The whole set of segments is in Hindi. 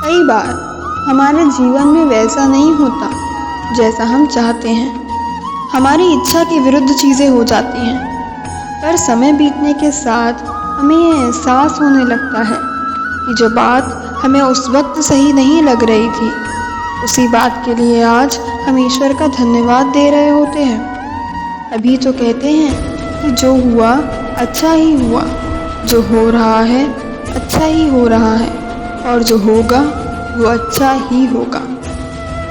कई बार हमारे जीवन में वैसा नहीं होता जैसा हम चाहते हैं। हमारी इच्छा के विरुद्ध चीज़ें हो जाती हैं, पर समय बीतने के साथ हमें ये एहसास होने लगता है कि जो बात हमें उस वक्त सही नहीं लग रही थी, उसी बात के लिए आज हम ईश्वर का धन्यवाद दे रहे होते हैं। अभी तो कहते हैं कि जो हुआ अच्छा ही हुआ, जो हो रहा है अच्छा ही हो रहा है, और जो होगा वो अच्छा ही होगा।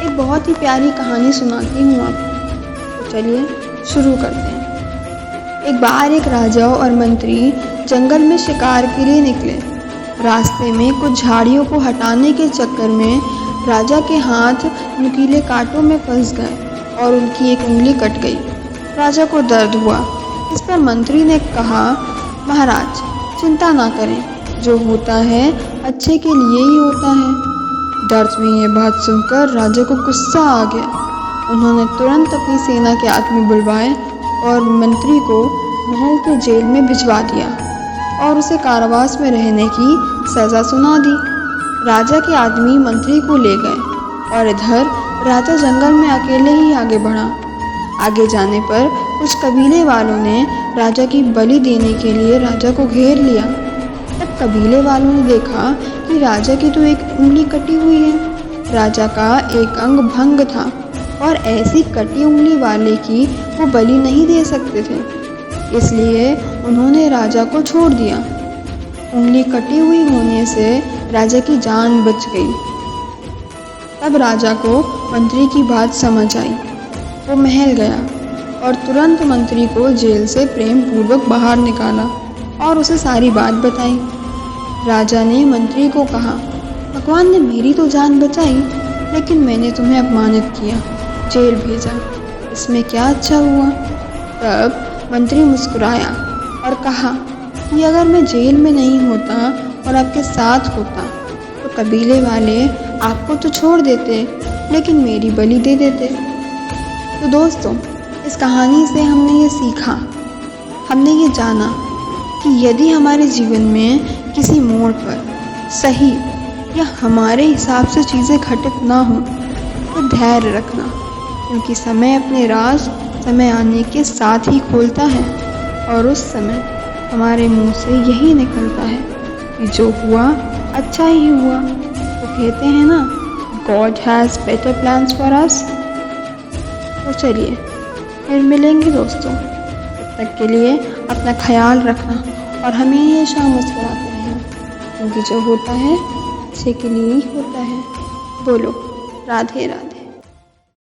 एक बहुत ही प्यारी कहानी सुनाती हूँ आपको, तो चलिए शुरू करते हैं। एक बार एक राजा और मंत्री जंगल में शिकार के लिए निकले। रास्ते में कुछ झाड़ियों को हटाने के चक्कर में राजा के हाथ नुकीले कांटों में फंस गए और उनकी एक उंगली कट गई। राजा को दर्द हुआ। इस पर मंत्री ने कहा, महाराज चिंता ना करें, जो होता है अच्छे के लिए ही होता है। दर्द में ये बात सुनकर राजा को गुस्सा आ गया। उन्होंने तुरंत अपनी सेना के आदमी बुलवाए और मंत्री को महल के जेल में भिजवा दिया और उसे कारावास में रहने की सज़ा सुना दी। राजा के आदमी मंत्री को ले गए और इधर राजा जंगल में अकेले ही आगे बढ़ा। आगे जाने पर कुछ कबीले वालों ने राजा की बलि देने के लिए राजा को घेर लिया। तब कबीले वालों ने देखा कि राजा की तो एक उंगली कटी हुई है। राजा का एक अंग भंग था और ऐसी कटी उंगली वाले की वो बलि नहीं दे सकते थे, इसलिए उन्होंने राजा को छोड़ दिया। उंगली कटी हुई होने से राजा की जान बच गई। तब राजा को मंत्री की बात समझ आई। वो महल गया और तुरंत मंत्री को जेल से प्रेम पूर्वक बाहर निकाला और उसे सारी बात बताई। राजा ने मंत्री को कहा, भगवान ने मेरी तो जान बचाई, लेकिन मैंने तुम्हें अपमानित किया, जेल भेजा, इसमें क्या अच्छा हुआ? तब मंत्री मुस्कुराया और कहा कि अगर मैं जेल में नहीं होता और आपके साथ होता तो कबीले वाले आपको तो छोड़ देते, लेकिन मेरी बलि दे देते। तो दोस्तों, इस कहानी से हमने ये सीखा, हमने ये जाना कि यदि हमारे जीवन में किसी मोड़ पर सही या हमारे हिसाब से चीज़ें घटित ना हो तो धैर्य रखना, क्योंकि समय अपने राज समय आने के साथ ही खोलता है और उस समय हमारे मुंह से यही निकलता है कि जो हुआ अच्छा ही हुआ। तो कहते हैं ना, God has better plans for us. तो चलिए फिर मिलेंगे दोस्तों, तब तक के लिए अपना ख्याल रखना और हमेशा मुस्कुराते रहें, क्योंकि जो होता है अच्छे के लिए ही होता है। बोलो राधे राधे।